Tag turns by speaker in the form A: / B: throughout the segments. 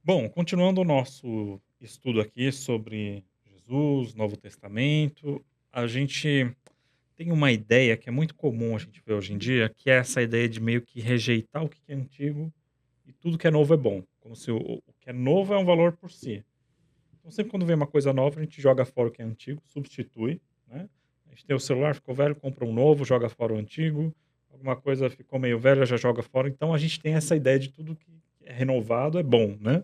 A: Bom, continuando o nosso estudo aqui sobre Jesus, Novo Testamento, a gente tem uma ideia que é muito comum a gente ver hoje em dia, que é essa ideia de meio que rejeitar o que é antigo e tudo que é novo é bom, como se o que é novo é um valor por si. Então sempre quando vem uma coisa nova, a gente joga fora o que é antigo, substitui, né. A gente tem o celular, ficou velho, compra um novo, joga fora o antigo, alguma coisa ficou meio velha, já joga fora, então a gente tem essa ideia de tudo que é renovado é bom, né.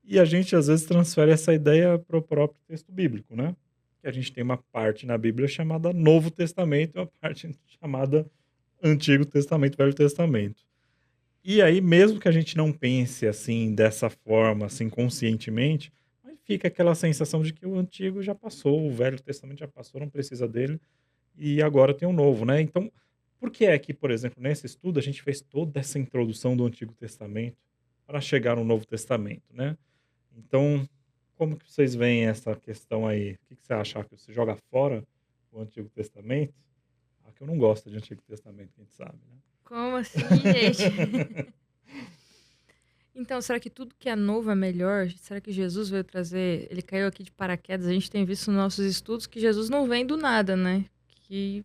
A: E a gente às vezes transfere essa ideia para o próprio texto bíblico, né. Que a gente tem uma parte na Bíblia chamada Novo Testamento e uma parte chamada Antigo Testamento, Velho Testamento. E aí mesmo que a gente não pense, assim, dessa forma, assim, conscientemente, mas fica aquela sensação de que o antigo já passou, o Velho Testamento já passou, não precisa dele, e agora tem o novo, né. Então, por que é que, por exemplo, nesse estudo a gente fez toda essa introdução do Antigo Testamento para chegar no Novo Testamento, né. Então, como que vocês veem essa questão aí? O que que você acha? Que você joga fora o Antigo Testamento? Ah, que eu não gosto de Antigo Testamento, a gente sabe, né.
B: Como assim, gente? Então, será que tudo que é novo é melhor? Será que Jesus veio trazer ele caiu aqui de paraquedas? A gente tem visto nos nossos estudos que Jesus não vem do nada, né, que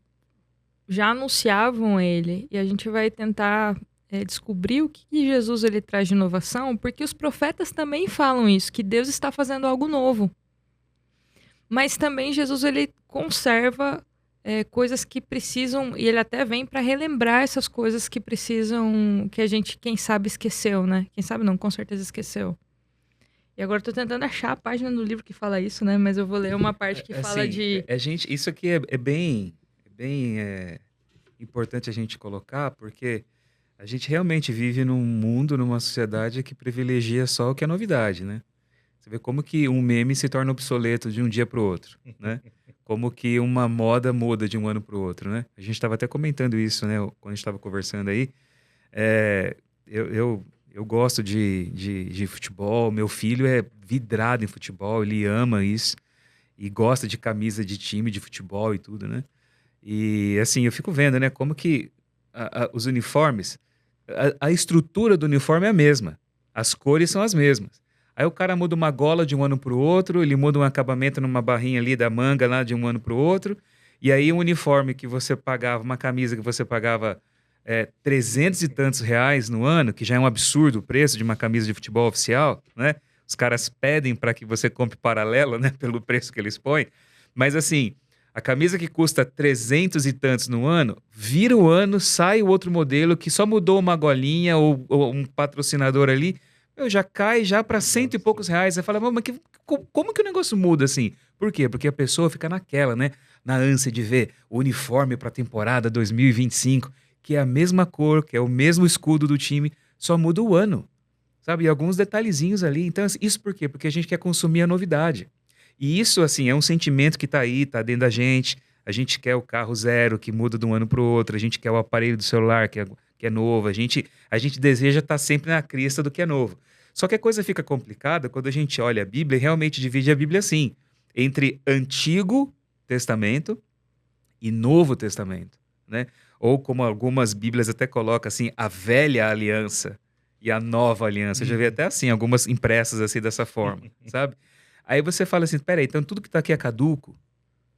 B: já anunciavam ele, e a gente vai tentar, descobrir o que que Jesus ele traz de inovação, porque os profetas também falam isso, que Deus está fazendo algo novo. Mas também Jesus ele conserva, coisas que precisam e ele até vem para relembrar essas coisas que precisam que a gente, quem sabe, esqueceu, né. Quem sabe não, com certeza esqueceu. E agora eu tô tentando achar a página do livro que fala isso, né, mas eu vou ler uma parte que fala
C: Assim,
B: de
C: gente isso aqui é bem importante a gente colocar, porque a gente realmente vive num mundo, numa sociedade que privilegia só o que é novidade, né. Você vê como que um meme se torna obsoleto de um dia para o outro, né. Como que uma moda muda de um ano para o outro, né. A gente estava até comentando isso, né, quando a gente estava conversando aí. Eh, eu gosto de futebol, meu filho é vidrado em futebol, ele ama isso. E gosta de camisa de time de futebol e tudo, né. E, assim, eu fico vendo, né, como que os uniformes, a estrutura do uniforme é a mesma, as cores são as mesmas. Aí o cara muda uma gola de um ano para o outro, ele muda um acabamento numa barrinha ali da manga lá de um ano para o outro, e aí um uniforme que você pagava uma camisa que você pagava, 300 e tantos reais no ano, que já é um absurdo o preço de uma camisa de futebol oficial, né. Os caras pedem para que você compre paralelo, né, pelo preço que eles põem. Mas assim, a camisa que custa 300 e tantos no ano, vira o ano, sai o outro modelo que só mudou uma golinha ou um patrocinador ali, meu, já cai já para
A: É um
C: cento e poucos
A: absurdo.
C: reais. Você fala: Mas como que o negócio muda assim?" Por quê? Porque a pessoa fica naquela, né, na ânsia de ver o uniforme para a temporada 2025, que é a mesma cor, que é o mesmo escudo do time, só muda o ano. Sabe, e alguns detalhezinhos ali. Então, assim, isso por quê? Porque a gente quer consumir a novidade. E isso, assim, é um sentimento que tá aí, tá dentro da gente. A gente quer o carro zero, que muda de um ano para o outro. A gente quer o aparelho do celular, que é novo. A gente deseja estar sempre na crista do que é novo. Só que a coisa fica complicada quando a gente olha a Bíblia e realmente divide a Bíblia assim, entre Antigo Testamento e Novo Testamento, né. Ou como algumas bíblias até colocam assim, a Velha Aliança e a Nova Aliança. Eu já vi
A: Uhum.
C: até assim, algumas impressas assim dessa forma, sabe. Aí você fala assim: "Espera aí, então tudo que está aqui é caduco?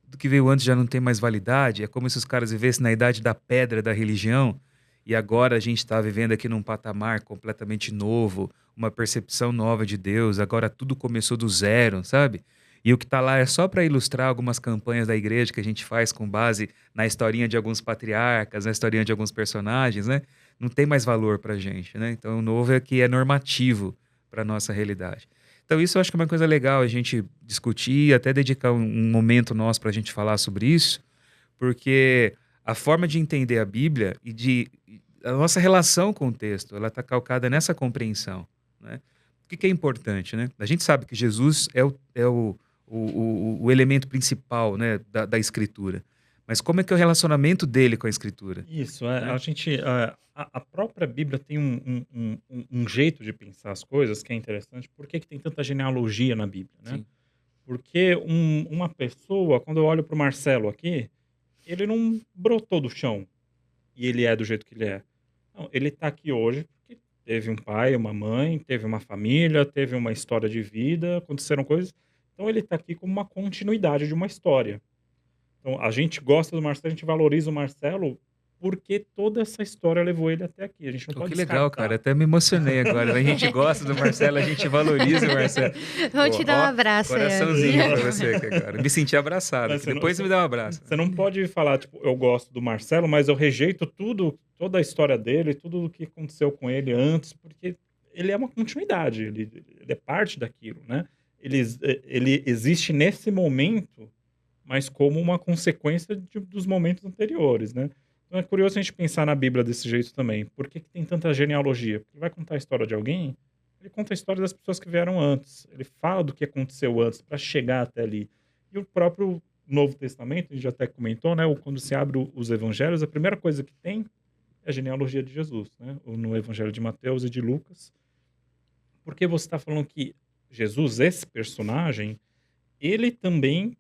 C: Tudo que veio antes já não tem mais validade? É como se os caras vivessem na idade da pedra da religião, e agora a gente está vivendo aqui num patamar completamente novo, uma percepção nova de Deus, agora tudo começou do zero", sabe. E o que está lá é só para ilustrar algumas campanhas da igreja que a gente faz com base na historinha de alguns patriarcas, na historinha de alguns personagens, né. Não tem mais valor pra gente, né. Então o novo é que é normativo para nossa realidade. Então isso eu acho que é uma coisa legal a gente discutir, até dedicar um momento nosso para a gente falar sobre isso, porque a forma de entender a Bíblia e a nossa relação com o texto, ela está calcada nessa compreensão, né. O que que é importante, né? A gente sabe que Jesus é o elemento principal, né, da escritura, mas como é que é o relacionamento dele com a escritura,
A: Isso,
C: né?
A: a gente, a própria Bíblia tem um jeito de pensar as coisas que é interessante. Por que que tem tanta genealogia na Bíblia, né?
C: Sim.
A: Porque uma pessoa, quando eu olho para o Marcelo aqui, ele não brotou do chão e ele é do jeito que ele é. Não, ele está aqui hoje porque teve um pai, uma mãe, teve uma família, teve uma história de vida, aconteceram coisas. Então ele está aqui como uma continuidade de uma história. Então a gente gosta do Marcelo, a gente valoriza o Marcelo porque toda essa história levou ele até aqui. A gente não
C: Pô,
A: pode
C: que legal, cara.
A: descartar.
C: Até me emocionei agora. A gente gosta do Marcelo, a gente valoriza o Marcelo.
D: Vamos te
C: Pô,
D: dar um
C: ó,
D: abraço aí.
C: coraçãozinho pra você aqui agora. Me senti abraçado.
A: Mas
C: Aqui. Depois me dá um abraço.
A: você não pode falar, tipo, eu gosto do Marcelo, mas eu rejeito tudo, toda a história dele, tudo o que aconteceu com ele antes, porque ele é uma continuidade, ele é parte daquilo, né? Ele existe nesse momento, mas como uma consequência dos momentos anteriores, né? Então é curioso a gente pensar na Bíblia desse jeito também. Por que tem tanta genealogia? Porque ele vai contar a história de alguém, ele conta a história das pessoas que vieram antes. Ele fala do que aconteceu antes para chegar até ali. E o próprio Novo Testamento, a gente já até comentou, né? Quando se abre os evangelhos, a primeira coisa que tem é a genealogia de Jesus, né? No evangelho de Mateus e de Lucas. Porque você está falando que Jesus, esse personagem, ele também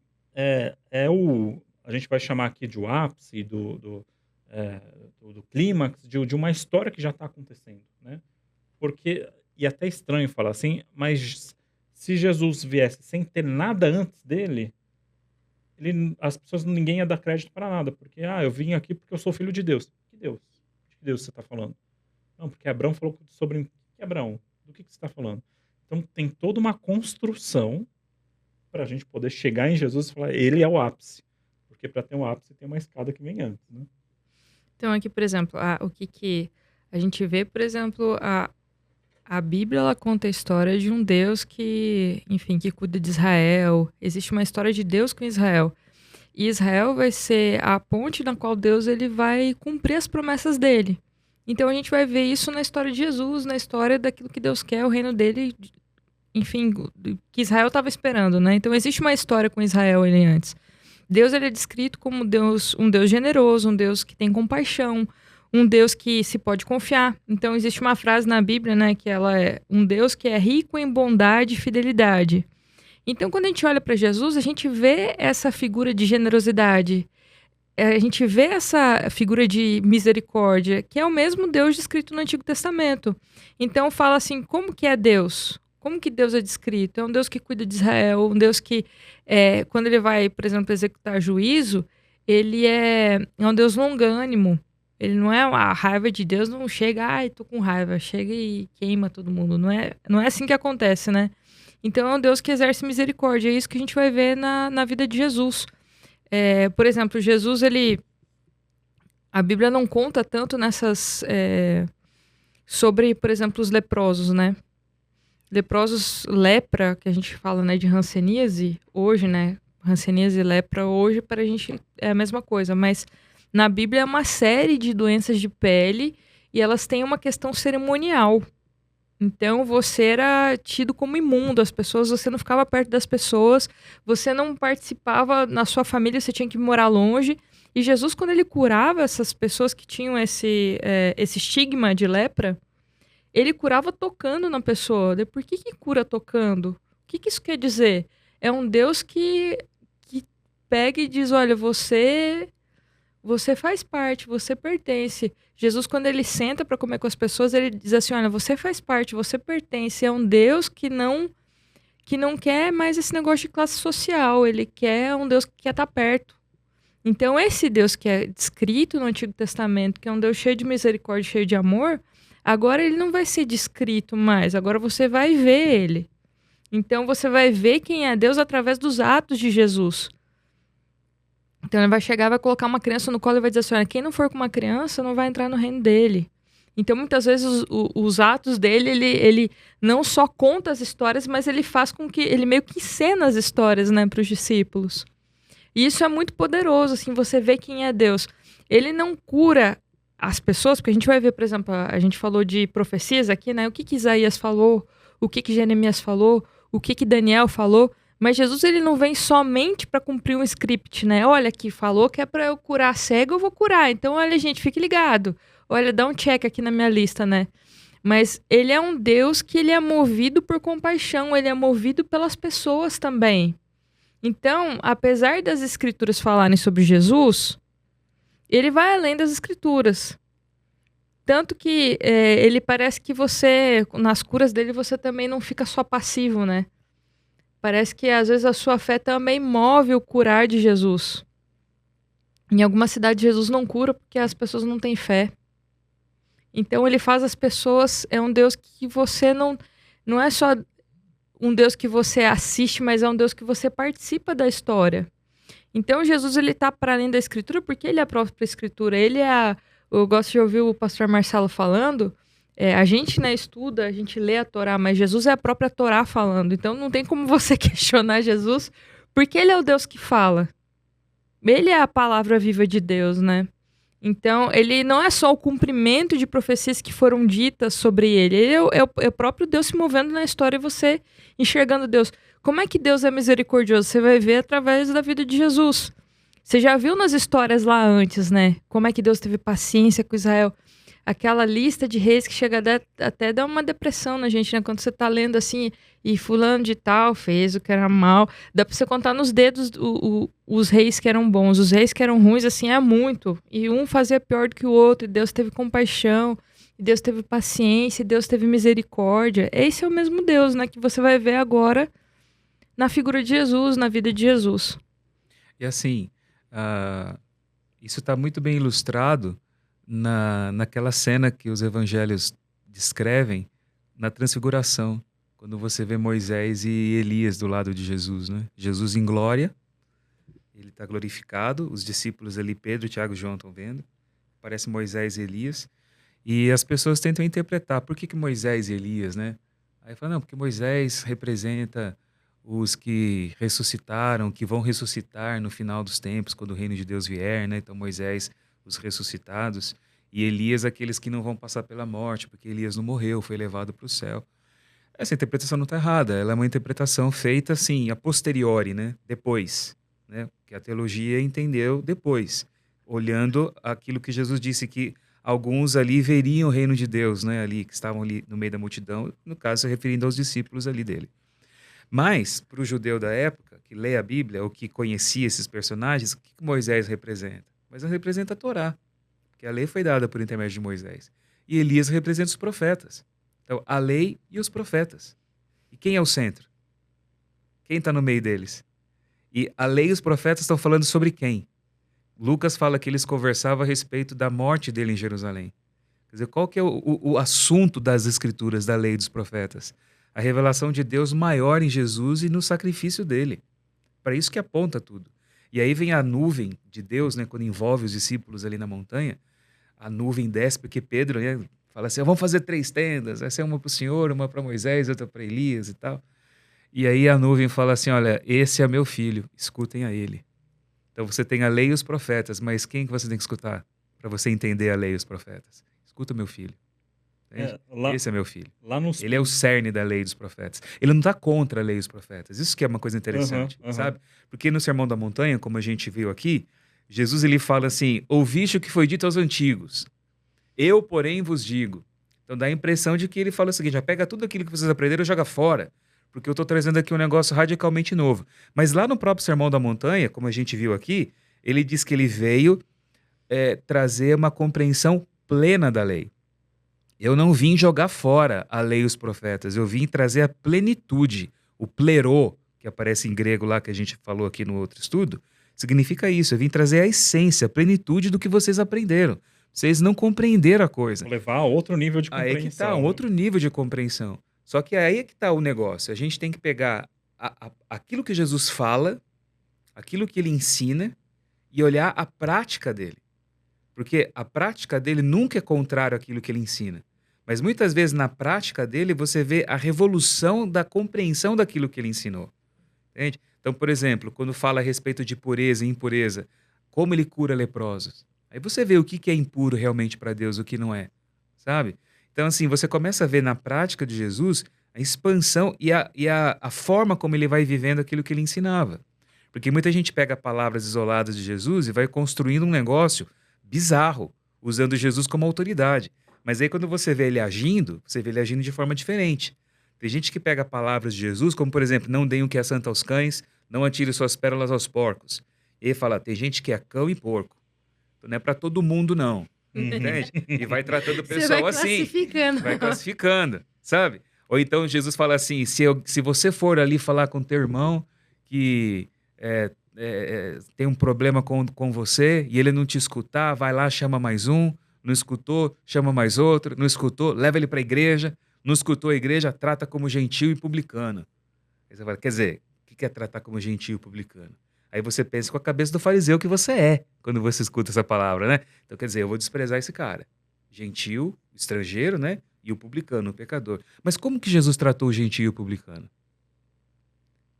A: é o... A gente vai chamar aqui de o ápice do clímax de uma história que já está acontecendo, né? Porque, e até estranho falar assim, mas se Jesus viesse sem ter nada antes dele, as pessoas, ninguém ia dar crédito para nada, porque, eu vim aqui porque eu sou filho de Deus. Que Deus? De que Deus você está falando? Não, porque Abraão falou sobre... Que Abraão? Do que você está falando? Então tem toda uma construção para a gente poder chegar em Jesus e falar, ele é o ápice. Porque para ter um ápice tem uma escada que vem antes, né?
B: Então aqui, por exemplo, o que a gente vê, por exemplo, a Bíblia, ela conta a história de um Deus que, enfim, que cuida de Israel. Existe uma história de Deus com Israel. E Israel vai ser a ponte na qual Deus ele vai cumprir as promessas dele. Então a gente vai ver isso na história de Jesus, na história daquilo que Deus quer, o reino dele, enfim, que Israel estava esperando, né? Então existe uma história com Israel ele antes. Deus ele é descrito como Deus, um Deus generoso, um Deus que tem compaixão, um Deus que se pode confiar. Então existe uma frase na Bíblia, né, que ela é um Deus que é rico em bondade e fidelidade. Então quando a gente olha para Jesus, a gente vê essa figura de generosidade, a gente vê essa figura de misericórdia, que é o mesmo Deus descrito no Antigo Testamento. Então fala assim, como que é Deus? Como que Deus é descrito? É um Deus que cuida de Israel, um Deus que, quando ele vai, por exemplo, executar juízo, ele é um Deus longânimo. Ele não é a raiva de Deus, não chega, tô com raiva, chega e queima todo mundo. Não é assim que acontece, né? Então é um Deus que exerce misericórdia. É isso que a gente vai ver na vida de Jesus. Por exemplo, Jesus, a Bíblia não conta tanto nessas... sobre, por exemplo, os leprosos, né? Leprosos, lepra, que a gente fala, né, de hanseníase, hoje, né? Hanseníase e lepra, hoje, para a gente é a mesma coisa. Mas na Bíblia é uma série de doenças de pele e elas têm uma questão cerimonial. Então, você era tido como imundo, você não ficava perto das pessoas, você não participava na sua família, você tinha que morar longe. E Jesus, quando ele curava essas pessoas que tinham esse estigma de lepra, ele curava tocando na pessoa. Por que cura tocando? O que isso quer dizer? É um Deus que pega e diz, olha, você faz parte, você pertence. Jesus, quando ele senta para comer com as pessoas, ele diz assim, olha, você faz parte, você pertence. É um Deus que não quer mais esse negócio de classe social. Ele quer um Deus que quer estar perto. Então, esse Deus que é descrito no Antigo Testamento, que é um Deus cheio de misericórdia, cheio de amor, agora ele não vai ser descrito mais. Agora você vai ver ele. Então, você vai ver quem é Deus através dos atos de Jesus. Então ele vai chegar, vai colocar uma criança no colo e vai dizer assim, olha, quem não for com uma criança não vai entrar no reino dele. Então muitas vezes os atos dele, ele não só conta as histórias, mas ele faz com que, ele meio que encena as histórias, né, para os discípulos. E isso é muito poderoso, assim, você vê quem é Deus. Ele não cura as pessoas, porque a gente vai ver, por exemplo, a gente falou de profecias aqui, né, o que Isaías falou, o que Jeremias falou, o que Daniel falou. Mas Jesus, ele não vem somente para cumprir um script, né? Olha, aqui falou que é para eu curar cego, eu vou curar. Então, olha, gente, fique ligado. Olha, dá um check aqui na minha lista, né? Mas ele é um Deus que ele é movido por compaixão, ele é movido pelas pessoas também. Então, apesar das escrituras falarem sobre Jesus, ele vai além das escrituras. Tanto que ele parece que você, nas curas dele, você também não fica só passivo, né? Parece que às vezes a sua fé também move o curar de Jesus. Em alguma cidade, Jesus não cura porque as pessoas não têm fé. Então ele faz as pessoas, é um Deus que você não é só um Deus que você assiste, mas é um Deus que você participa da história. Então Jesus ele tá para além da escritura porque ele é a própria escritura, eu gosto de ouvir o pastor Marcelo falando, a gente, né, estuda, a gente lê a Torá, mas Jesus é a própria Torá falando, então não tem como você questionar Jesus, porque ele é o Deus que fala. Ele é a palavra viva de Deus, né? Então, ele não é só o cumprimento de profecias que foram ditas sobre ele. Ele é o próprio Deus se movendo na história e você enxergando Deus. Como é que Deus é misericordioso? Você vai ver através da vida de Jesus. Você já viu nas histórias lá antes, né? Como é que Deus teve paciência com Israel. Aquela lista de reis que chega até dar uma depressão na gente, né? Quando você tá lendo assim, e fulano de tal fez o que era mal. Dá pra você contar nos dedos os reis que eram bons. Os reis que eram ruins, assim, é muito. E um fazia pior do que o outro. E Deus teve compaixão. E Deus teve paciência. E Deus teve misericórdia. Esse é o mesmo Deus, né? Que você vai ver agora na figura de Jesus, na vida de Jesus.
C: E assim, isso está muito bem ilustrado naquela cena que os evangelhos descrevem na transfiguração, quando você vê Moisés e Elias do lado de Jesus, né? Jesus em glória, ele está glorificado, os discípulos ali, Pedro, Tiago e João estão vendo, parece Moisés e Elias, e as pessoas tentam interpretar, por que Moisés e Elias, né? Aí fala, não, porque Moisés representa os que ressuscitaram, que vão ressuscitar no final dos tempos, quando o reino de Deus vier, né? Então Moisés, os ressuscitados, e Elias, aqueles que não vão passar pela morte, porque Elias não morreu, foi levado para o céu. Essa interpretação não está errada, ela é uma interpretação feita, assim, a posteriori, né? Depois, né? Que a teologia entendeu depois, olhando aquilo que Jesus disse, que alguns ali veriam o reino de Deus, né? Ali, que estavam ali no meio da multidão, no caso, se referindo aos discípulos ali dele. Mas, para o judeu da época, que lê a Bíblia, ou que conhecia esses personagens, o que Moisés representa? Moisés representa a Torá, que a lei foi dada por intermédio de Moisés. E Elias representa os profetas. Então, a lei e os profetas. E quem é o centro? Quem está no meio deles? E a lei e os profetas estão falando sobre quem? Lucas fala que eles conversavam a respeito da morte dele em Jerusalém. Quer dizer, qual que é o assunto das escrituras, da lei e dos profetas? A revelação de Deus maior em Jesus e no sacrifício dele. Para isso que aponta tudo. E aí vem a nuvem de Deus, né, quando envolve os discípulos ali na montanha, a nuvem desce, porque Pedro, né, fala assim, vamos fazer 3 tendas, vai ser uma para o Senhor, uma para Moisés, outra para Elias e tal. E aí a nuvem fala assim, olha, esse é meu filho, escutem a ele. Então você tem a lei e os profetas, mas quem que você tem que escutar para você entender a lei e os profetas? Escuta o meu filho. Esse é meu filho. Ele é o cerne da lei dos profetas. Ele não está contra a lei dos profetas. Isso que é uma coisa interessante, sabe? Porque no Sermão da Montanha, como a gente viu aqui, Jesus ele fala assim, ouviste o que foi dito aos antigos. Eu, porém, vos digo. Então dá a impressão de que ele fala o seguinte, já pega tudo aquilo que vocês aprenderam e joga fora. Porque eu estou trazendo aqui um negócio radicalmente novo. Mas lá no próprio Sermão da Montanha, como a gente viu aqui, ele diz que ele veio trazer uma compreensão plena da lei. Eu não vim jogar fora a lei e os profetas, eu vim trazer a plenitude, o plerô, que aparece em grego lá, que a gente falou aqui no outro estudo, significa isso, eu vim trazer a essência, a plenitude do que vocês aprenderam. Vocês não compreenderam a coisa.
A: Vou levar a outro nível de compreensão.
C: Aí é que tá, um outro nível de compreensão. Só que aí é que tá o negócio, a gente tem que pegar aquilo que Jesus fala, aquilo que ele ensina, e olhar a prática dele. Porque a prática dele nunca é contrário àquilo que ele ensina. Mas muitas vezes na prática dele você vê a revolução da compreensão daquilo que ele ensinou. Entende? Então, por exemplo, quando fala a respeito de pureza e impureza, como ele cura leprosos. Aí você vê o que é impuro realmente para Deus, o que não é. Sabe? Então, assim, você começa a ver na prática de Jesus a expansão e a forma como ele vai vivendo aquilo que ele ensinava. Porque muita gente pega palavras isoladas de Jesus e vai construindo um negócio bizarro, usando Jesus como autoridade. Mas aí quando você vê ele agindo, você vê ele agindo de forma diferente. Tem gente que pega palavras de Jesus, como por exemplo, não deem o que é santo aos cães, não atire suas pérolas aos porcos. E aí fala, tem gente que é cão e porco. Então não é para todo mundo não.
A: Uhum.
C: entende? E vai tratando o
B: Você vai
C: pessoal assim,
B: classificando.
C: vai classificando, sabe? Ou então Jesus fala assim: se você for ali falar com teu irmão que tem um problema com você e ele não te escutar, vai lá, chama mais um. Não escutou, chama mais outro. Não escutou, leva ele para a igreja. Não escutou a igreja, trata como gentil e publicano. Aí você fala, quer dizer, o que é tratar como gentil e publicano? Aí você pensa com a cabeça do fariseu que você é, quando você escuta essa palavra, né? Então, quer dizer, eu vou desprezar esse cara. Gentil, estrangeiro, né? E o publicano, o pecador. Mas como que Jesus tratou o gentil e o publicano?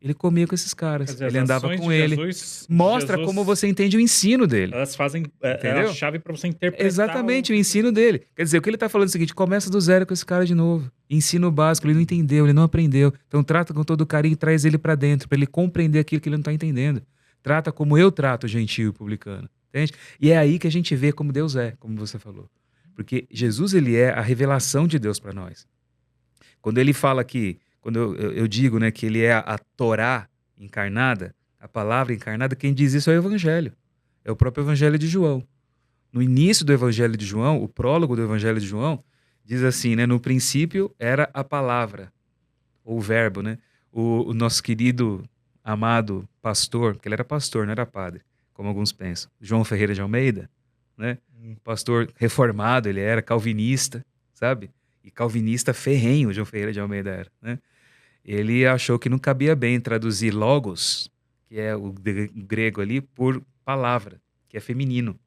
C: Ele comia com esses
A: Quer
C: caras,
A: dizer, as
C: ele andava
A: ações
C: com
A: de
C: ele.
A: Jesus,
C: Mostra como você entende o ensino dele,
A: elas fazem, é a
C: entendeu?
A: chave para você interpretar
C: Exatamente, o ensino dele. Quer dizer, o que ele está falando é o seguinte: começa do zero com esse cara de novo. Ensino básico, ele não entendeu, ele não aprendeu. Então trata com todo carinho e traz ele para dentro, para ele compreender aquilo que ele não está entendendo. Trata como eu trato o gentil e o publicano, entende? E é aí que a gente vê como Deus é, como você falou. Porque Jesus, ele é a revelação de Deus para nós. Quando ele fala que, quando eu digo, né, que ele é a Torá encarnada, a palavra encarnada, quem diz isso é o Evangelho. É o próprio Evangelho de João. No início do Evangelho de João, o prólogo do Evangelho de João, diz assim, né? No princípio era a palavra, ou o verbo, né? O nosso querido, amado pastor, porque ele era pastor, não era padre, como alguns pensam, João Ferreira de Almeida, né? Pastor reformado, ele era calvinista, sabe? E calvinista ferrenho, João Ferreira de Almeida era, né? Ele achou que não cabia bem traduzir logos, que é o grego ali, por palavra, que é feminino,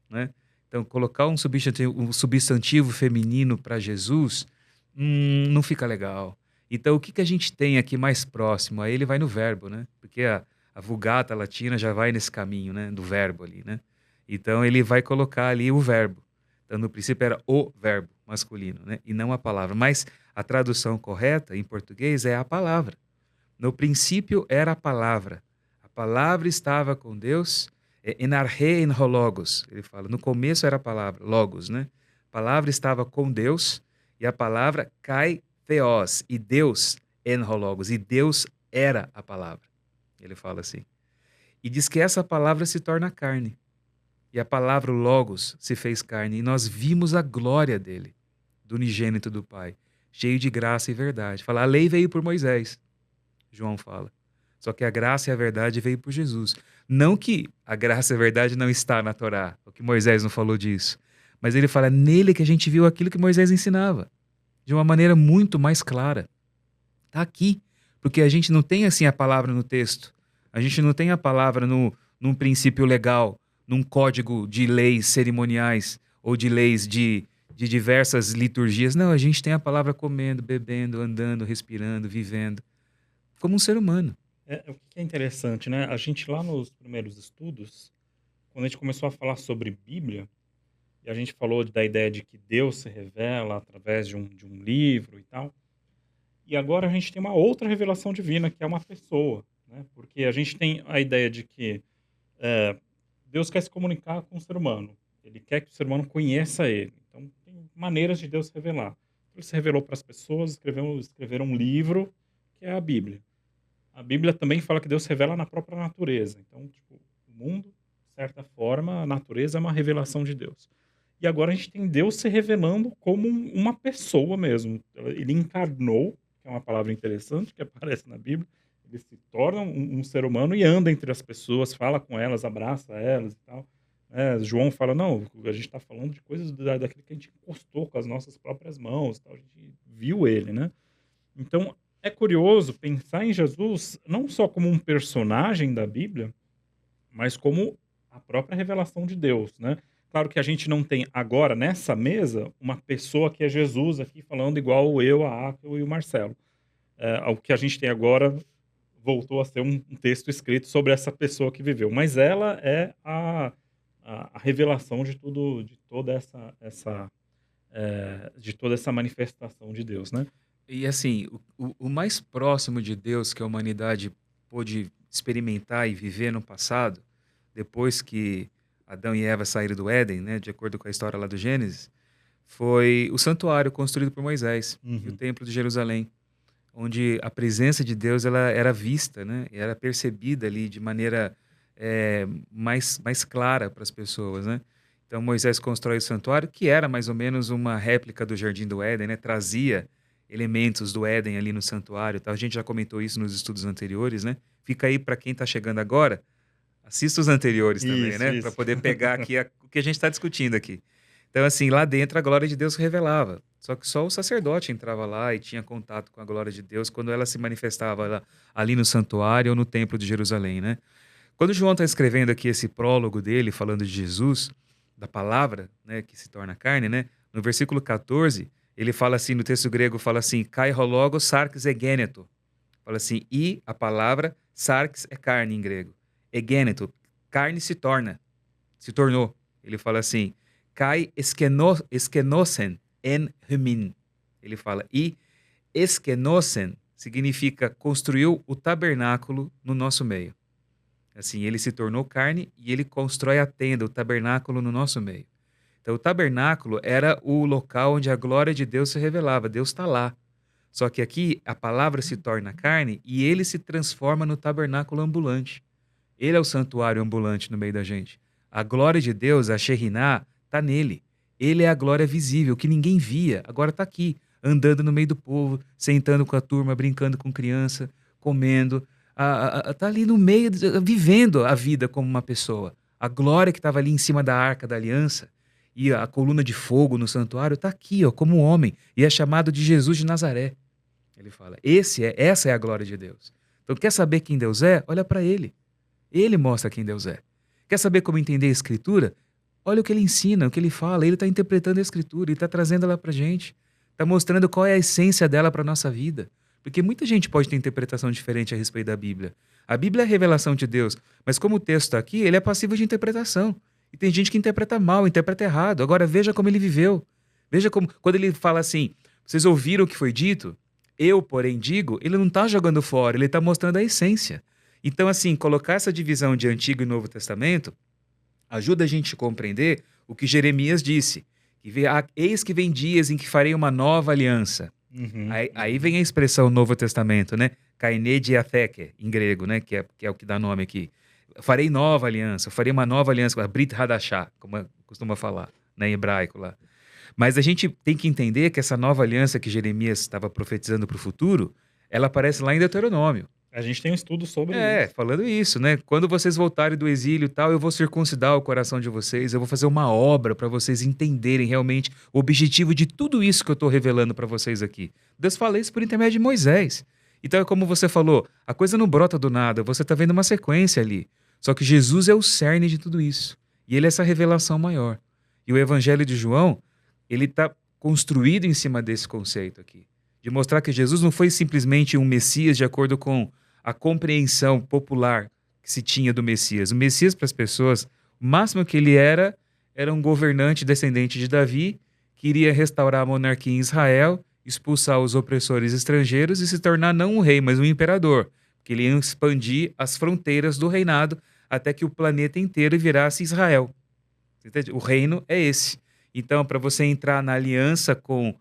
C: né? Então, colocar um substantivo feminino para Jesus não fica legal. Então, o que que a gente tem aqui mais próximo? Aí ele vai no verbo, né? Porque a Vulgata Latina já vai nesse caminho, né? Do verbo ali, né? Então, ele vai colocar ali o verbo. Então, no princípio era o verbo masculino, né? E não a palavra. Mas a tradução correta em português é a palavra. No princípio era a palavra. A palavra estava com Deus. En arche en ho logos, ele fala. No começo era a palavra, logos, né? A palavra estava com Deus e a palavra kai theos, e Deus en ho logos, e Deus era a palavra. Ele fala assim. E diz que essa palavra se torna carne. E a palavra logos se fez carne e nós vimos a glória dele, do unigênito do Pai, cheio de graça e verdade. Fala, a lei veio por Moisés, João fala. Só que a graça e a verdade veio por Jesus. Não que a graça e a verdade não está na Torá, o que Moisés não falou disso. Mas ele fala, nele que a gente viu aquilo que Moisés ensinava, de uma maneira muito mais clara. Está aqui. Porque a gente não tem assim a palavra no texto. A gente não tem a palavra num princípio legal, num código de leis cerimoniais ou de leis de diversas liturgias. Não, a gente tem a palavra comendo, bebendo, andando, respirando, vivendo, como um ser humano.
A: O que é interessante, né? A gente lá nos primeiros estudos, quando a gente começou a falar sobre Bíblia, e a gente falou da ideia de que Deus se revela através de um livro e tal, e agora a gente tem uma outra revelação divina, que é uma pessoa, né? Porque a gente tem a ideia de que Deus quer se comunicar com o ser humano. Ele quer que o ser humano conheça ele. Então, tem maneiras de Deus se revelar. Ele se revelou para as pessoas, escreveram um livro, que é a Bíblia. A Bíblia também fala que Deus se revela na própria natureza. Então, tipo, o mundo, de certa forma, a natureza é uma revelação de Deus. E agora a gente tem Deus se revelando como uma pessoa mesmo. Ele encarnou, que é uma palavra interessante que aparece na Bíblia. Ele se torna um ser humano e anda entre as pessoas, fala com elas, abraça elas e tal. João fala, não, a gente está falando de coisas daquilo que a gente encostou com as nossas próprias mãos, tal, a gente viu ele, né? Então, é curioso pensar em Jesus não só como um personagem da Bíblia, mas como a própria revelação de Deus, né? Claro que a gente não tem agora, nessa mesa, uma pessoa que é Jesus aqui falando igual eu, a Akel e o Marcelo. O que a gente tem agora voltou a ser um texto escrito sobre essa pessoa que viveu. Mas ela é a revelação de toda essa manifestação de Deus, né?
C: E assim, o mais próximo de Deus que a humanidade pôde experimentar e viver no passado, depois que Adão e Eva saíram do Éden, né, de acordo com a história lá do Gênesis, foi o santuário construído por Moisés e o templo de Jerusalém, onde a presença de Deus ela era vista, né, e era percebida ali de maneira mais clara para as pessoas, né? Então Moisés constrói o santuário, que era mais ou menos uma réplica do Jardim do Éden, né? Trazia elementos do Éden ali no santuário, tá? A gente já comentou isso nos estudos anteriores, né? Fica aí para quem está chegando agora, assista os anteriores também,
A: Isso,
C: né? Para
A: isso.
C: poder pegar aqui o que a gente está discutindo aqui. Então, assim, lá dentro a glória de Deus se revelava. Só que só o sacerdote entrava lá e tinha contato com a glória de Deus quando ela se manifestava ali no santuário ou no templo de Jerusalém, né? Quando João está escrevendo aqui esse prólogo dele, falando de Jesus, da palavra, né, que se torna carne, né? No versículo 14, ele fala assim, no texto grego, fala assim, kai ho logos sarx egeneto. Fala assim, e a palavra sarx é carne em grego. Egeneto, carne se tornou. Ele fala assim, kai eskenosen en humin. Ele fala, e eskenosen significa construiu o tabernáculo no nosso meio. Assim, ele se tornou carne e ele constrói a tenda, o tabernáculo no nosso meio. Então, o tabernáculo era o local onde a glória de Deus se revelava. Deus está lá. Só que aqui a palavra se torna carne e ele se transforma no tabernáculo ambulante. Ele é o santuário ambulante no meio da gente. A glória de Deus, a Shekhinah, está nele. Ele é a glória visível, que ninguém via. Agora está aqui, andando no meio do povo, sentando com a turma, brincando com criança, comendo. Está ali no meio, vivendo a vida como uma pessoa. A glória que estava ali em cima da arca da aliança e a coluna de fogo no santuário está aqui, ó, como um homem. E é chamado de Jesus de Nazaré. Ele fala, essa é a glória de Deus. Então, quer saber quem Deus é? Olha para ele. Ele mostra quem Deus é. Quer saber como entender a Escritura? Olha o que ele ensina, o que ele fala. Ele está interpretando a Escritura, ele está trazendo ela para a gente. Está mostrando qual é a essência dela para a nossa vida. Porque muita gente pode ter interpretação diferente a respeito da Bíblia. A Bíblia é a revelação de Deus, mas como o texto está aqui, ele é passivo de interpretação. E tem gente que interpreta mal, interpreta errado. Agora veja como ele viveu. Veja como, quando ele fala assim, vocês ouviram o que foi dito? Eu, porém, digo, ele não está jogando fora, ele está mostrando a essência. Então, assim, colocar essa divisão de Antigo e Novo Testamento ajuda a gente a compreender o que Jeremias disse. Eis que vem dias em que farei uma nova aliança.
A: Uhum.
C: Aí vem a expressão Novo Testamento, né? Kaine diatheke, em grego, né? Que é o que dá nome aqui. Farei nova aliança, farei uma nova aliança, a Brit Hadashah, como costuma falar, né, em hebraico lá. Mas a gente tem que entender que essa nova aliança que Jeremias estava profetizando para o futuro, ela aparece lá em Deuteronômio.
A: A gente tem um estudo sobre isso.
C: Falando isso, né? Quando vocês voltarem do exílio e tal, eu vou circuncidar o coração de vocês, eu vou fazer uma obra para vocês entenderem realmente o objetivo de tudo isso que eu estou revelando para vocês aqui. Deus fala isso por intermédio de Moisés. Então é como você falou, a coisa não brota do nada, você está vendo uma sequência ali. Só que Jesus é o cerne de tudo isso. E ele é essa revelação maior. E o Evangelho de João, ele está construído em cima desse conceito aqui. De mostrar que Jesus não foi simplesmente um Messias de acordo com a compreensão popular que se tinha do Messias. O Messias, para as pessoas, o máximo que ele era um governante descendente de Davi, que iria restaurar a monarquia em Israel, expulsar os opressores estrangeiros e se tornar não um rei, mas um imperador. Porque ele ia expandir as fronteiras do reinado até que o planeta inteiro virasse Israel. Entende? O reino é esse. Então, para você entrar na aliança com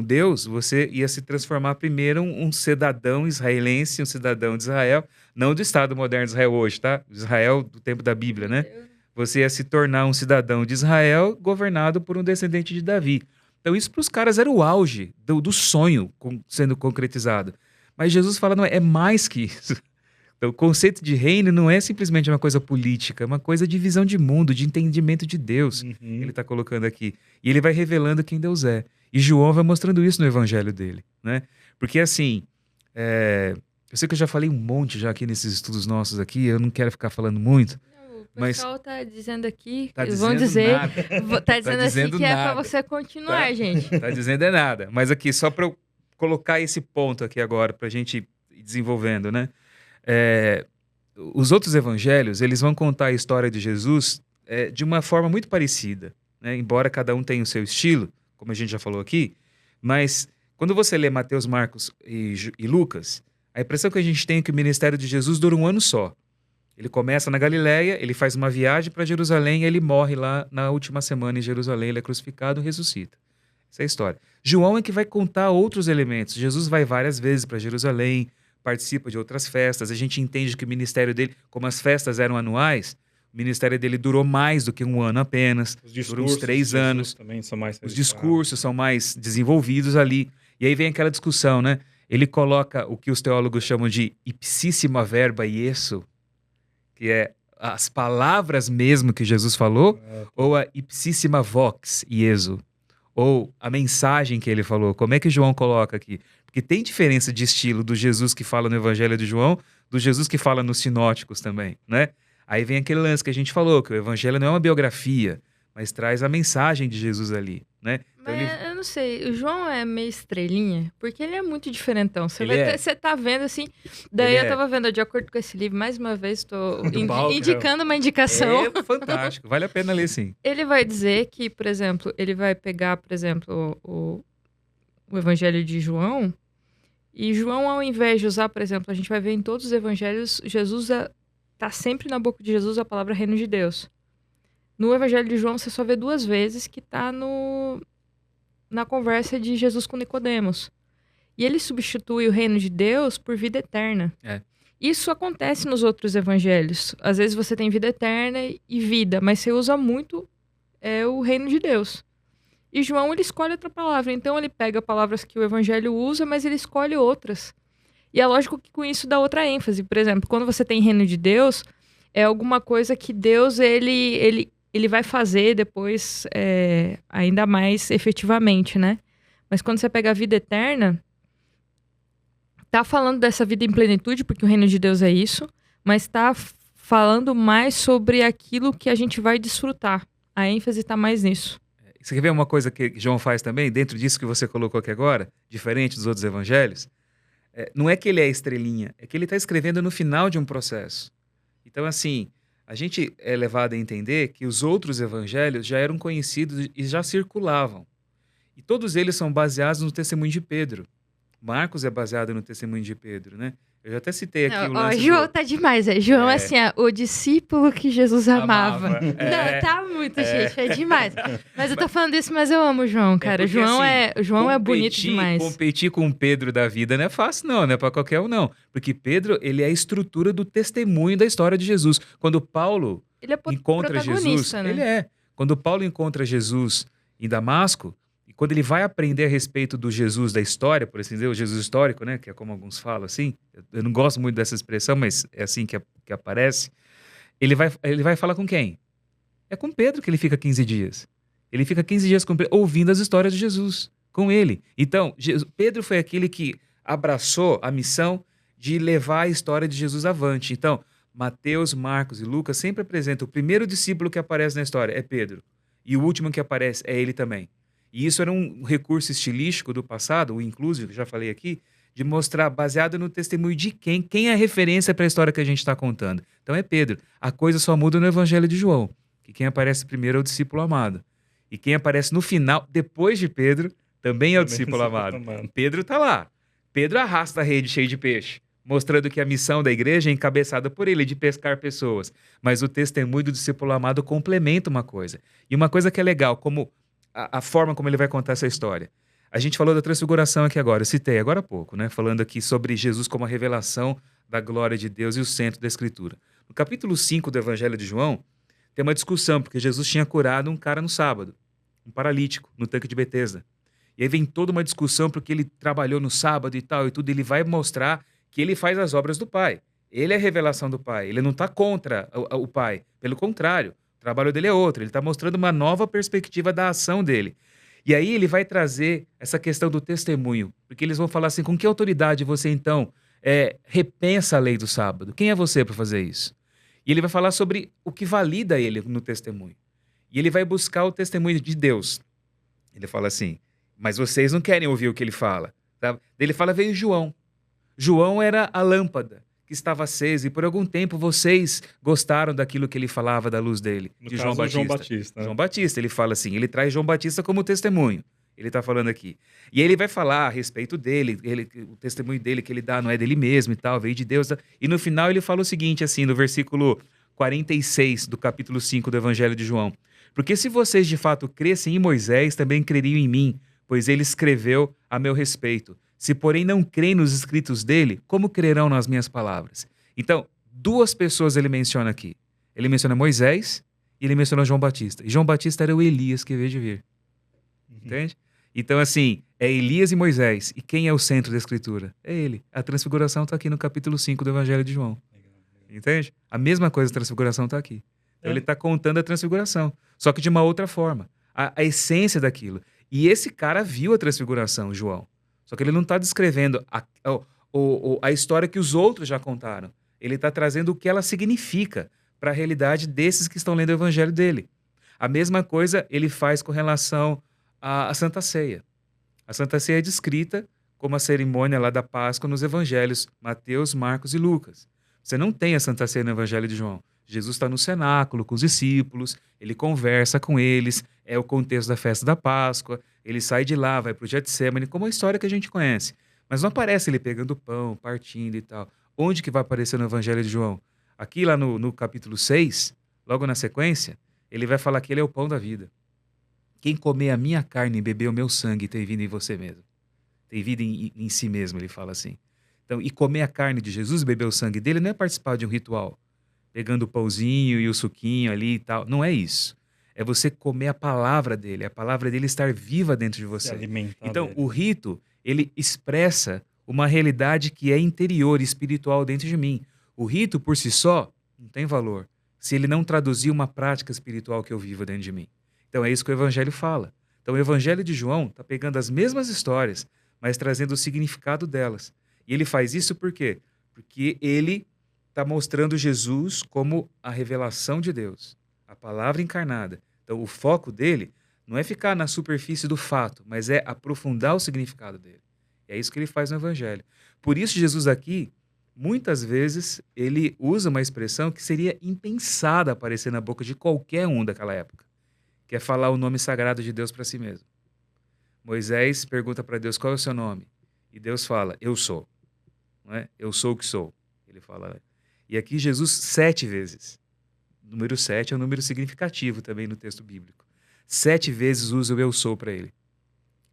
C: Deus, você ia se transformar primeiro um cidadão israelense, um cidadão de Israel, não do Estado moderno de Israel hoje, tá? Israel do tempo da Bíblia, né? Você ia se tornar um cidadão de Israel governado por um descendente de Davi. Então isso para os caras era o auge do sonho sendo concretizado. Mas Jesus fala, não, é mais que isso. Então o conceito de reino não é simplesmente uma coisa política, é uma coisa de visão de mundo, de entendimento de Deus.
A: Uhum.
C: Ele está colocando aqui. E ele vai revelando quem Deus é. E João vai mostrando isso no evangelho dele, né? Porque assim, eu sei que eu já falei um monte já aqui nesses estudos nossos aqui, eu não quero ficar falando muito.
B: O pessoal tá dizendo aqui,
C: Tá
B: vão
C: dizendo
B: dizer,
C: nada.
B: tá dizendo assim
C: dizendo
B: que é
C: nada.
B: pra você continuar,
C: Tá.
B: gente.
C: Tá dizendo é nada. Mas aqui, só para eu colocar esse ponto aqui agora, para a gente ir desenvolvendo, né? Os outros evangelhos, eles vão contar a história de Jesus de uma forma muito parecida, né? Embora cada um tenha o seu estilo, como a gente já falou aqui, mas quando você lê Mateus, Marcos e Lucas, a impressão que a gente tem é que o ministério de Jesus dura um ano só. Ele começa na Galileia, ele faz uma viagem para Jerusalém e ele morre lá na última semana em Jerusalém, ele é crucificado e ressuscita. Essa é a história. João é que vai contar outros elementos. Jesus vai várias vezes para Jerusalém, participa de outras festas, a gente entende que o ministério dele, como as festas eram anuais, o ministério dele durou mais do que um ano apenas,
A: Os
C: durou uns
A: discursos de
C: 3
A: Jesus
C: anos.
A: também são mais
C: Os
A: registrados.
C: discursos são mais desenvolvidos ali. E aí vem aquela discussão, né? Ele coloca o que os teólogos chamam de ipsissima verba ieso, que é as palavras mesmo que Jesus falou,
A: É,
C: ou a ipsissima vox ieso, ou a mensagem que ele falou. Como é que João coloca aqui? Porque tem diferença de estilo do Jesus que fala no Evangelho de João, do Jesus que fala nos sinóticos também, né? Aí vem aquele lance que a gente falou, que o Evangelho não é uma biografia, mas traz a mensagem de Jesus ali, né? Então
B: Mas eu não sei, o João é meio estrelinha, porque ele é muito diferentão.
C: Ele é.
B: Você tá vendo assim. Daí
C: Ele
B: eu
C: é.
B: tava vendo, de acordo com esse livro, mais uma vez, tô
A: Balcão.
B: indicando uma indicação.
C: É fantástico, vale a pena ler sim.
B: Ele vai dizer que, por exemplo, ele vai pegar, por exemplo, o Evangelho de João, e João, ao invés de usar, por exemplo, a gente vai ver em todos os evangelhos, Jesus tá sempre na boca de Jesus a palavra reino de Deus. No Evangelho de João, você só vê 2 vezes que tá na conversa de Jesus com Nicodemos. E ele substitui o reino de Deus por vida eterna.
C: É.
B: Isso acontece nos outros evangelhos. Às vezes você tem vida eterna e vida, mas você usa muito o reino de Deus. E João, ele escolhe outra palavra. Então ele pega palavras que o evangelho usa, mas ele escolhe outras. E é lógico que com isso dá outra ênfase. Por exemplo, quando você tem reino de Deus, é alguma coisa que Deus, ele vai fazer depois ainda mais efetivamente, né? Mas quando você pega a vida eterna, tá falando dessa vida em plenitude, porque o reino de Deus é isso, mas tá falando mais sobre aquilo que a gente vai desfrutar. A ênfase tá mais nisso.
C: Você quer ver uma coisa que João faz também, dentro disso que você colocou aqui agora, diferente dos outros evangelhos? Não é que ele é estrelinha, é que ele está escrevendo no final de um processo. Então, assim, a gente é levado a entender que os outros evangelhos já eram conhecidos e já circulavam. E todos eles são baseados no testemunho de Pedro. Marcos é baseado no testemunho de Pedro, né? Eu já até citei aqui o lance
B: João tá demais, João, assim, o discípulo que Jesus amava.
C: Amava.
B: Não, tá muito, gente, é demais. Mas eu tô falando isso, mas eu amo o João, cara.
C: porque,
B: João é bonito
C: competir-
B: demais.
C: Competir com o Pedro da vida não é fácil não é para qualquer um não. Porque Pedro, ele é a estrutura do testemunho da história de Jesus. Quando Paulo
B: Ele é
C: encontra Jesus,
B: protagonista, né?
C: ele é. Quando Paulo encontra Jesus em Damasco, e quando ele vai aprender a respeito do Jesus da história, por assim dizer, o Jesus histórico, né, que é como alguns falam assim, eu não gosto muito dessa expressão, mas é assim que aparece, ele vai falar com quem? É com Pedro que ele fica 15 dias. Ele fica 15 dias com Pedro, ouvindo as histórias de Jesus, com ele. Então, Pedro foi aquele que abraçou a missão de levar a história de Jesus avante. Então, Mateus, Marcos e Lucas sempre apresentam o primeiro discípulo que aparece na história é Pedro. E o último que aparece é ele também. E isso era um recurso estilístico do passado, o inclusive, que já falei aqui, de mostrar, baseado no testemunho de quem é a referência para a história que a gente está contando. Então é Pedro. A coisa só muda no Evangelho de João, que quem aparece primeiro é o discípulo amado. E quem aparece no final, depois de Pedro, também é o discípulo amado. Pedro está lá. Pedro arrasta a rede cheia de peixe, mostrando que a missão da igreja é encabeçada por ele, de pescar pessoas. Mas o testemunho do discípulo amado complementa uma coisa. E uma coisa que é legal, como a forma como ele vai contar essa história. A gente falou da transfiguração aqui agora, eu citei agora há pouco, né? Falando aqui sobre Jesus como a revelação da glória de Deus e o centro da Escritura. No capítulo 5 do Evangelho de João, tem uma discussão, porque Jesus tinha curado um cara no sábado, um paralítico, no tanque de Betesda. E aí vem toda uma discussão, porque ele trabalhou no sábado e tal, e tudo, ele vai mostrar que ele faz as obras do Pai. Ele é a revelação do Pai, ele não está contra o Pai, pelo contrário. O trabalho dele é outro, ele está mostrando uma nova perspectiva da ação dele. E aí ele vai trazer essa questão do testemunho, porque eles vão falar assim, com que autoridade você então repensa a lei do sábado? Quem é você para fazer isso? E ele vai falar sobre o que valida ele no testemunho. E ele vai buscar o testemunho de Deus. Ele fala assim, mas vocês não querem ouvir o que ele fala. Tá? Ele fala, veio João. João era a lâmpada que estava acesa, e por algum tempo vocês gostaram daquilo que ele falava da luz dele,
A: No
C: de
A: caso,
C: João Batista.
A: Né?
C: João Batista, ele fala assim, ele traz João Batista como testemunho, ele está falando aqui. E ele vai falar a respeito dele, o testemunho dele que ele dá não é dele mesmo e tal, veio de Deus. E no final ele fala o seguinte, assim, no versículo 46 do capítulo 5 do Evangelho de João. Porque se vocês de fato crescem em Moisés, também creriam em mim, pois ele escreveu a meu respeito. Se, porém, não creem nos escritos dele, como crerão nas minhas palavras? Então, 2 pessoas ele menciona aqui. Ele menciona Moisés e ele menciona João Batista. E João Batista era o Elias que veio de vir. Entende? Então, assim, é Elias e Moisés. E quem é o centro da escritura? É ele. A transfiguração está aqui no capítulo 5 do Evangelho de João. Entende? A mesma coisa, a transfiguração está aqui. Então, ele está contando a transfiguração, só que de uma outra forma. A essência daquilo. E esse cara viu a transfiguração, João. Só que ele não está descrevendo a história que os outros já contaram. Ele está trazendo o que ela significa para a realidade desses que estão lendo o evangelho dele. A mesma coisa ele faz com relação à Santa Ceia. A Santa Ceia é descrita como a cerimônia lá da Páscoa nos evangelhos Mateus, Marcos e Lucas. Você não tem a Santa Ceia no evangelho de João. Jesus está no cenáculo com os discípulos, ele conversa com eles, é o contexto da festa da Páscoa, ele sai de lá, vai para o Getsemane, como a história que a gente conhece. Mas não aparece ele pegando pão, partindo e tal. Onde que vai aparecer no Evangelho de João? Aqui lá no capítulo 6, logo na sequência, ele vai falar que ele é o pão da vida. Quem comer a minha carne e beber o meu sangue tem vida em você mesmo. Tem vida em si mesmo, ele fala assim. Então, e comer a carne de Jesus e beber o sangue dele não é participar de um ritual, pegando o pãozinho e o suquinho ali e tal. Não é isso. É você comer a palavra dele estar viva dentro de
A: Se
C: você.
A: alimentar
C: Então,
A: dele.
C: o rito, ele expressa uma realidade que é interior, espiritual dentro de mim. O rito, por si só, não tem valor, se ele não traduzir uma prática espiritual que eu vivo dentro de mim. Então, é isso que o Evangelho fala. Então, o Evangelho de João está pegando as mesmas histórias, mas trazendo o significado delas. E ele faz isso por quê? Porque ele está mostrando Jesus como a revelação de Deus, a palavra encarnada. Então, o foco dele não é ficar na superfície do fato, mas é aprofundar o significado dele. E é isso que ele faz no Evangelho. Por isso, Jesus aqui, muitas vezes, ele usa uma expressão que seria impensada aparecer na boca de qualquer um daquela época, que é falar o nome sagrado de Deus para si mesmo. Moisés pergunta para Deus, qual é o seu nome? E Deus fala, eu sou. Não é? Eu sou o que sou. Ele fala. E aqui Jesus 7 vezes. O número 7 é um número significativo também no texto bíblico. 7 vezes usa o eu sou para ele.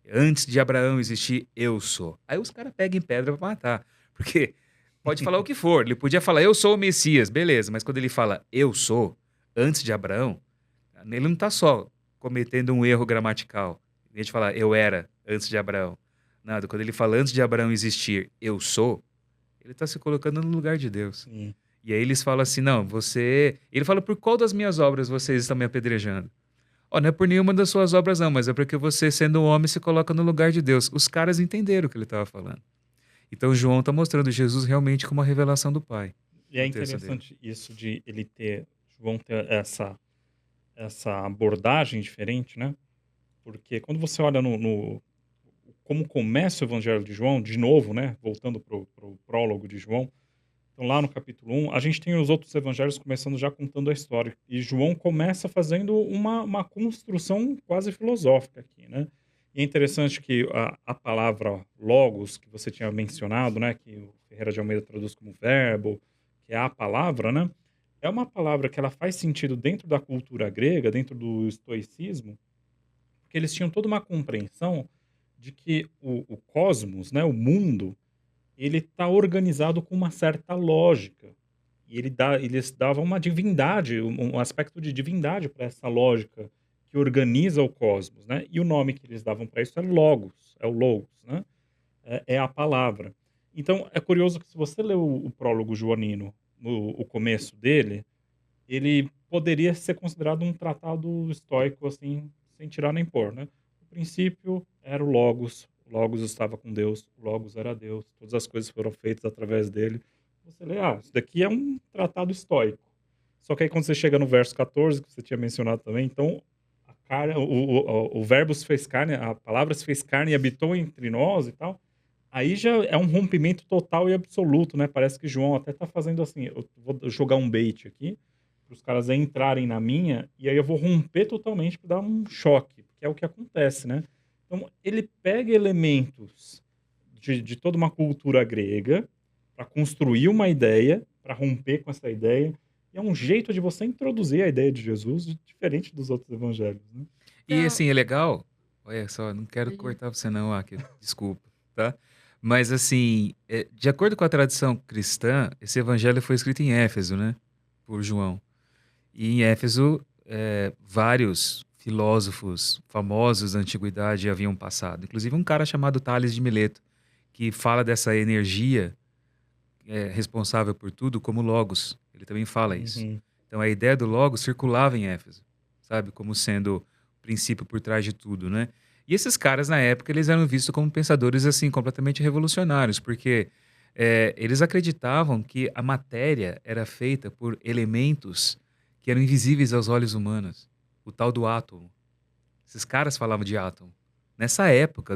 C: Antes de Abraão existir, eu sou. Aí os caras pegam em pedra para matar. Porque pode falar o que for. Ele podia falar, eu sou o Messias, beleza. Mas quando ele fala, eu sou, antes de Abraão, ele não está só cometendo um erro gramatical. Em vez de falar, eu era, antes de Abraão. Nada. Quando ele fala, antes de Abraão existir, eu sou, ele está se colocando no lugar de Deus.
A: Sim.
C: E aí eles falam assim, não, você... Ele fala, por qual das minhas obras vocês estão me apedrejando? Não é por nenhuma das suas obras não, mas é porque você, sendo um homem, se coloca no lugar de Deus. Os caras entenderam o que ele estava falando. Então João está mostrando Jesus realmente como a revelação do Pai.
A: E é
C: no texto dele.
A: interessante isso de João ter essa abordagem diferente, né? Porque quando você olha como começa o Evangelho de João, de novo, né? Voltando pro prólogo de João, então lá no capítulo 1, a gente tem os outros evangelhos começando já contando a história. E João começa fazendo uma construção quase filosófica aqui, né? E é interessante que a palavra logos, que você tinha mencionado, né? Que o Ferreira de Almeida traduz como verbo, que é a palavra, né? É uma palavra que ela faz sentido dentro da cultura grega, dentro do estoicismo, porque eles tinham toda uma compreensão de que o cosmos, né? O mundo, ele está organizado com uma certa lógica. E eles davam uma divindade, um aspecto de divindade para essa lógica que organiza o cosmos, né? E o nome que eles davam para isso é logos, é o logos, né? É a palavra. Então, é curioso que se você ler o prólogo joanino, o começo dele, ele poderia ser considerado um tratado estoico, assim, sem tirar nem pôr, né? O princípio era o Logos estava com Deus, o Logos era Deus, todas as coisas foram feitas através dele. Você lê, isso daqui é um tratado estoico. Só que aí quando você chega no verso 14, que você tinha mencionado também, então o verbo se fez carne, a palavra se fez carne e habitou entre nós e tal, aí já é um rompimento total e absoluto, né? Parece que João até tá fazendo assim, eu vou jogar um bait aqui, para os caras entrarem na minha, e aí eu vou romper totalmente para dar um choque, porque é o que acontece, né? Então, ele pega elementos de toda uma cultura grega para construir uma ideia, para romper com essa ideia, e é um jeito de você introduzir a ideia de Jesus diferente dos outros evangelhos, né?
C: E
B: Então,
C: assim, é legal, olha só, não quero cortar você não, desculpa, tá? Mas assim, de acordo com a tradição cristã, esse evangelho foi escrito em Éfeso, né? Por João. E em Éfeso, vários filósofos famosos da antiguidade haviam passado. Inclusive um cara chamado Tales de Mileto, que fala dessa energia responsável por tudo como Logos. Ele também fala isso.
A: Uhum.
C: Então a ideia do Logos circulava em Éfeso, sabe? Como sendo o princípio por trás de tudo, né? E esses caras, na época, eles eram vistos como pensadores, assim, completamente revolucionários, porque eles acreditavam que a matéria era feita por elementos que eram invisíveis aos olhos humanos. O tal do átomo. Esses caras falavam de átomo. Nessa época,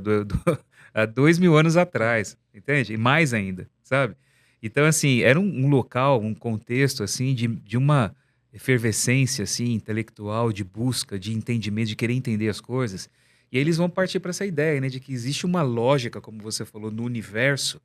C: há 2000 anos atrás, entende? E mais ainda, sabe? Então, assim, era um local, um contexto, assim, de uma efervescência, assim, intelectual, de busca, de entendimento, de querer entender as coisas. E aí eles vão partir para essa ideia, né, de que existe uma lógica, como você falou, no universo,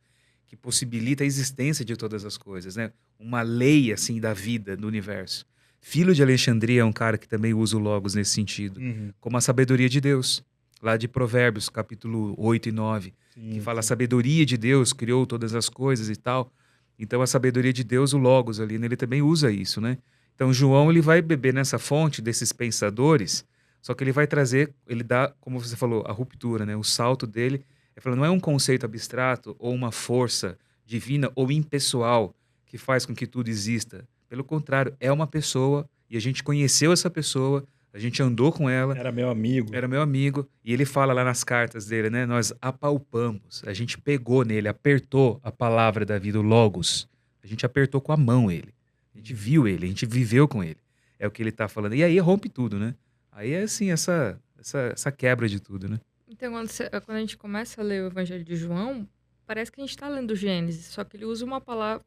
C: que possibilita a existência de todas as coisas, né? Uma lei, assim, da vida no universo. Filo de Alexandria é um cara que também usa o Logos nesse sentido,
A: Uhum.
C: como a sabedoria de Deus, lá de Provérbios, capítulo 8 e 9, que
A: Sim,
C: fala a
A: sim.
C: sabedoria de Deus, criou todas as coisas e tal. Então a sabedoria de Deus, o Logos ali, né, ele também usa isso, né? Então João, ele vai beber nessa fonte desses pensadores, só que ele vai trazer, ele dá, como você falou, a ruptura, né? O salto dele, ele fala, não é um conceito abstrato ou uma força divina ou impessoal que faz com que tudo exista. Pelo contrário, é uma pessoa e a gente conheceu essa pessoa, a gente andou com ela,
A: Era meu amigo.
C: era meu amigo, e ele fala lá nas cartas dele, né? Nós apalpamos, a gente pegou nele, apertou a palavra da vida, o Logos. A gente apertou com a mão ele. A gente viu ele, a gente viveu com ele. É o que ele tá falando. E aí rompe tudo, né? Aí é assim, essa quebra de tudo, né?
B: Então, quando a gente começa a ler o Evangelho de João, parece que a gente está lendo Gênesis, só que ele usa uma palavra,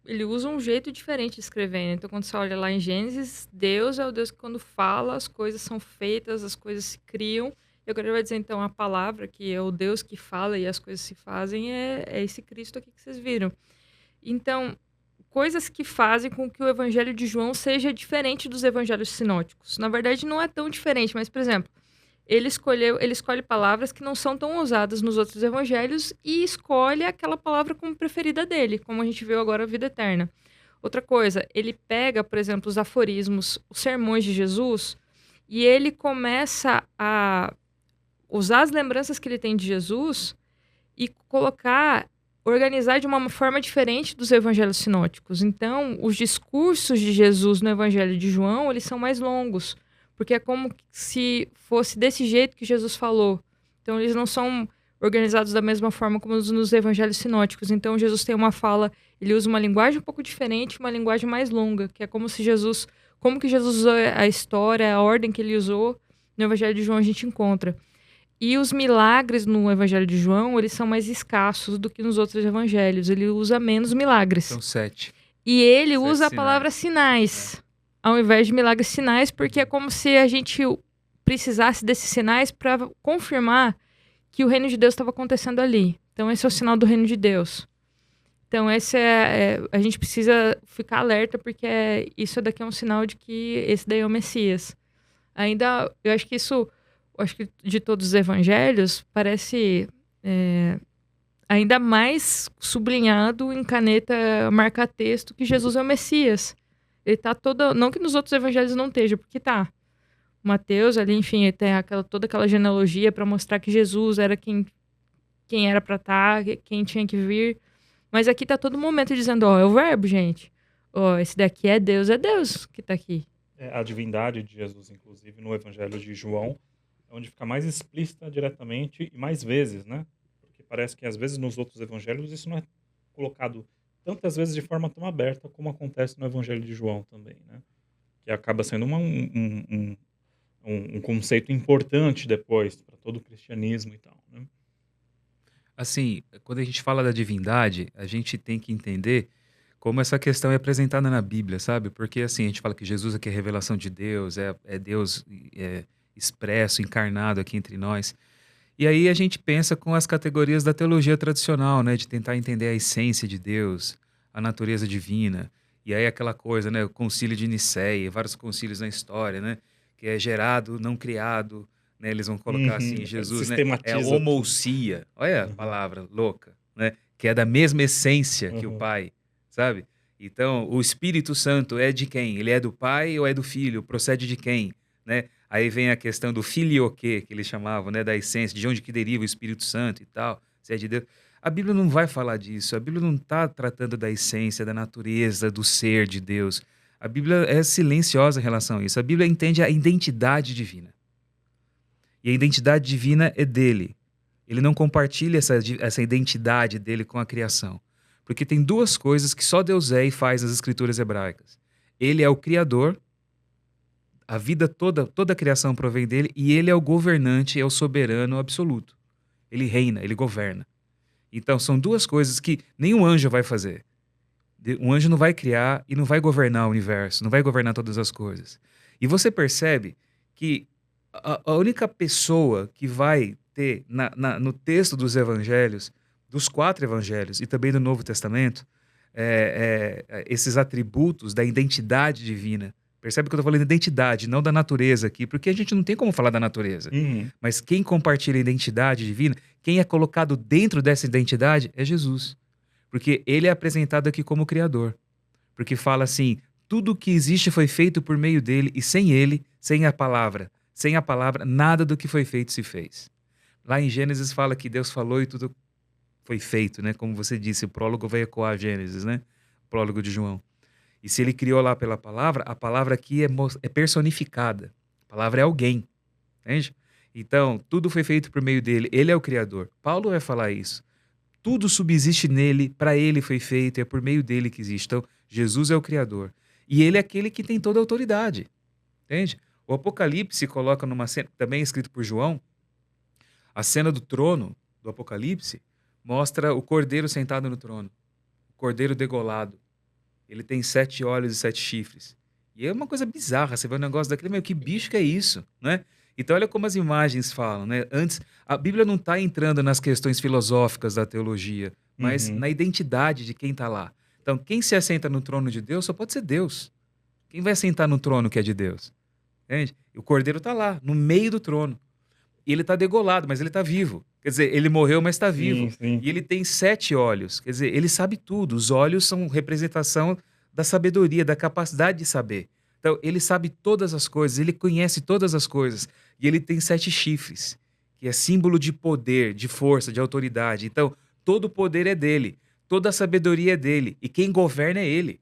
B: ele usa um jeito diferente de escrever, né? Então, quando você olha lá em Gênesis, Deus é o Deus que quando fala, as coisas são feitas, as coisas se criam. E agora ele vai dizer, então, a palavra, que é o Deus que fala e as coisas se fazem, é esse Cristo aqui que vocês viram. Então, coisas que fazem com que o Evangelho de João seja diferente dos evangelhos sinóticos. Na verdade, não é tão diferente, mas, por exemplo, ele escolhe palavras que não são tão usadas nos outros evangelhos e escolhe aquela palavra como preferida dele, como a gente viu agora a vida eterna. Outra coisa, ele pega, por exemplo, os aforismos, os sermões de Jesus, e ele começa a usar as lembranças que ele tem de Jesus e organizar de uma forma diferente dos evangelhos sinóticos. Então, os discursos de Jesus no Evangelho de João, eles são mais longos, porque é como se fosse desse jeito que Jesus falou. Então, eles não são organizados da mesma forma como nos evangelhos sinóticos. Então, Jesus tem uma fala, ele usa uma linguagem um pouco diferente, uma linguagem mais longa, que é como que Jesus usou a história, a ordem que ele usou. No Evangelho de João a gente encontra. E os milagres no Evangelho de João, eles são mais escassos do que nos outros evangelhos. Ele usa menos milagres.
C: São 7.
B: E ele
C: 7
B: usa a palavra
C: sinais.
B: sinais, ao invés de milagres sinais, porque é como se a gente precisasse desses sinais para confirmar que o reino de Deus estava acontecendo ali. Então esse é o sinal do reino de Deus. Então esse a gente precisa ficar alerta, porque isso daqui é um sinal de que esse daí é o Messias. Eu acho que de todos os evangelhos, parece ainda mais sublinhado em caneta marca-texto que Jesus é o Messias. Ele tá não que nos outros evangelhos não esteja, porque tá. Mateus ali, enfim, ele tem toda aquela genealogia para mostrar que Jesus era quem era para estar, quem tinha que vir. Mas aqui tá todo momento dizendo, é o verbo, gente. Esse daqui é Deus que tá aqui.
A: A divindade de Jesus, inclusive, no Evangelho de João, é onde fica mais explícita diretamente e mais vezes, né? Porque parece que às vezes nos outros evangelhos isso não é colocado tantas vezes de forma tão aberta como acontece no Evangelho de João também, né? Que acaba sendo um conceito importante depois para todo o cristianismo e tal, né?
C: Assim, quando a gente fala da divindade, a gente tem que entender como essa questão é apresentada na Bíblia, sabe? Porque assim, a gente fala que Jesus aqui é a revelação de Deus, é Deus expresso, encarnado aqui entre nós. E aí a gente pensa com as categorias da teologia tradicional, né? De tentar entender a essência de Deus, a natureza divina. E aí aquela coisa, né? O concílio de Nicéia, vários concílios na história, né? Que é gerado, não criado, né? Eles vão colocar assim, Jesus, né? É
A: Sistematiza tudo.
C: homousia. Olha a palavra louca, né? Que é da mesma essência que o Pai, sabe? Então, o Espírito Santo é de quem? Ele é do Pai ou é do Filho? Procede de quem? Né? Aí vem a questão do filioque, que eles chamavam, né? Da essência, de onde que deriva o Espírito Santo e tal, se é de Deus. A Bíblia não vai falar disso. A Bíblia não está tratando da essência, da natureza, do ser de Deus. A Bíblia é silenciosa em relação a isso. A Bíblia entende a identidade divina. E a identidade divina é dele. Ele não compartilha essa identidade dele com a criação. Porque tem duas coisas que só Deus é e faz nas escrituras hebraicas. Ele é o Criador, a vida toda a criação provém dele, e ele é o governante, é o soberano absoluto. Ele reina, ele governa. Então, são duas coisas que nenhum anjo vai fazer. Um anjo não vai criar e não vai governar o universo, não vai governar todas as coisas. E você percebe que a única pessoa que vai ter no texto dos evangelhos, dos 4 evangelhos e também do Novo Testamento, esses atributos da identidade divina. Percebe que eu estou falando de identidade, não da natureza aqui, porque a gente não tem como falar da natureza.
A: Uhum.
C: Mas quem compartilha a identidade divina, quem é colocado dentro dessa identidade é Jesus. Porque ele é apresentado aqui como Criador. Porque fala assim, tudo que existe foi feito por meio dele, e sem ele, sem a palavra, nada do que foi feito se fez. Lá em Gênesis fala que Deus falou e tudo foi feito, né? Como você disse, o prólogo vai ecoar Gênesis, né? O prólogo de João. E se ele criou lá pela palavra, a palavra aqui é personificada. A palavra é alguém, entende? Então, tudo foi feito por meio dele. Ele é o Criador. Paulo vai falar isso. Tudo subsiste nele, para ele foi feito, é por meio dele que existe. Então, Jesus é o Criador. E ele é aquele que tem toda a autoridade, entende? O Apocalipse coloca numa cena, também escrito por João, a cena do trono do Apocalipse mostra o cordeiro sentado no trono, o cordeiro degolado. Ele tem 7 olhos e 7 chifres. E é uma coisa bizarra, você vê um negócio daquele, meu, que bicho que é isso, né? Então olha como as imagens falam, né? Antes, a Bíblia não está entrando nas questões filosóficas da teologia, mas
A: Uhum.
C: na identidade de quem está lá. Então, quem se assenta no trono de Deus só pode ser Deus. Quem vai sentar no trono que é de Deus? Entende? E o cordeiro está lá, no meio do trono. E ele está degolado, mas ele está vivo. Quer dizer, ele morreu, mas está vivo.
A: Sim.
C: E ele tem 7 olhos. Quer dizer, ele sabe tudo. Os olhos são representação da sabedoria, da capacidade de saber. Então, ele sabe todas as coisas, ele conhece todas as coisas. E ele tem 7 chifres, que é símbolo de poder, de força, de autoridade. Então, todo o poder é dele, toda a sabedoria é dele. E quem governa é ele.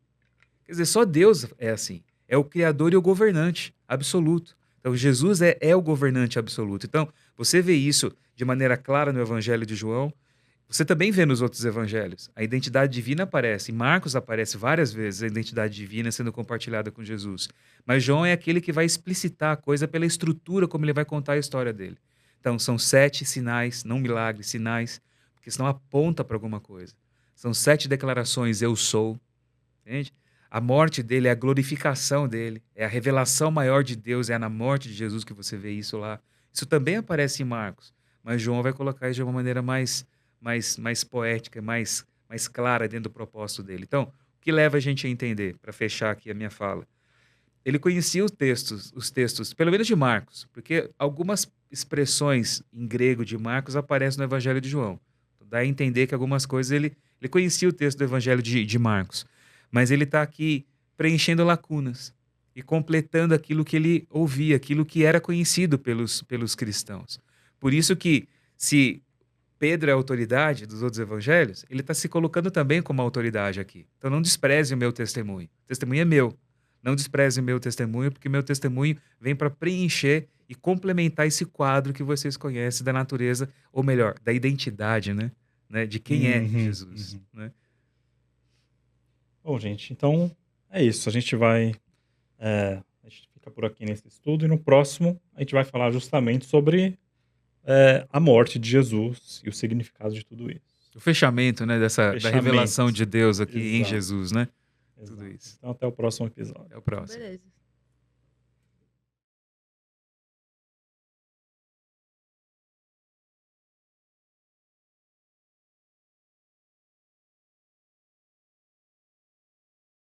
C: Quer dizer, só Deus é assim. É o Criador e o governante absoluto. Então, Jesus é o governante absoluto. Então, você vê isso de maneira clara no Evangelho de João. Você também vê nos outros evangelhos. A identidade divina aparece. Em Marcos aparece várias vezes a identidade divina sendo compartilhada com Jesus. Mas João é aquele que vai explicitar a coisa pela estrutura como ele vai contar a história dele. Então, são 7 sinais, não milagres, sinais, porque senão aponta para alguma coisa. São 7 declarações, eu sou. Entende? A morte dele é a glorificação dele, é a revelação maior de Deus, é na morte de Jesus que você vê isso lá. Isso também aparece em Marcos, mas João vai colocar isso de uma maneira mais poética, mais clara dentro do propósito dele. Então, o que leva a gente a entender, para fechar aqui a minha fala? Ele conhecia os textos, pelo menos de Marcos, porque algumas expressões em grego de Marcos aparecem no Evangelho de João. Então, dá a entender que algumas coisas ele conhecia o texto do Evangelho de Marcos. Mas ele está aqui preenchendo lacunas e completando aquilo que ele ouvia, aquilo que era conhecido pelos cristãos. Por isso que, se Pedro é a autoridade dos outros evangelhos, ele está se colocando também como autoridade aqui. Então não despreze o meu testemunho. O testemunho é meu. Não despreze o meu testemunho, porque meu testemunho vem para preencher e complementar esse quadro que vocês conhecem da natureza, ou melhor, da identidade, né? De quem é Jesus. Né?
A: Bom, gente, então é isso. A gente fica por aqui nesse estudo e no próximo a gente vai falar justamente sobre a morte de Jesus e o significado de tudo isso.
C: O fechamento, né, da revelação de Deus aqui em
A: Exato.
C: Jesus, né?
A: Exato.
C: Tudo isso.
A: Então até o próximo episódio.
C: Até o próximo.
B: Beleza.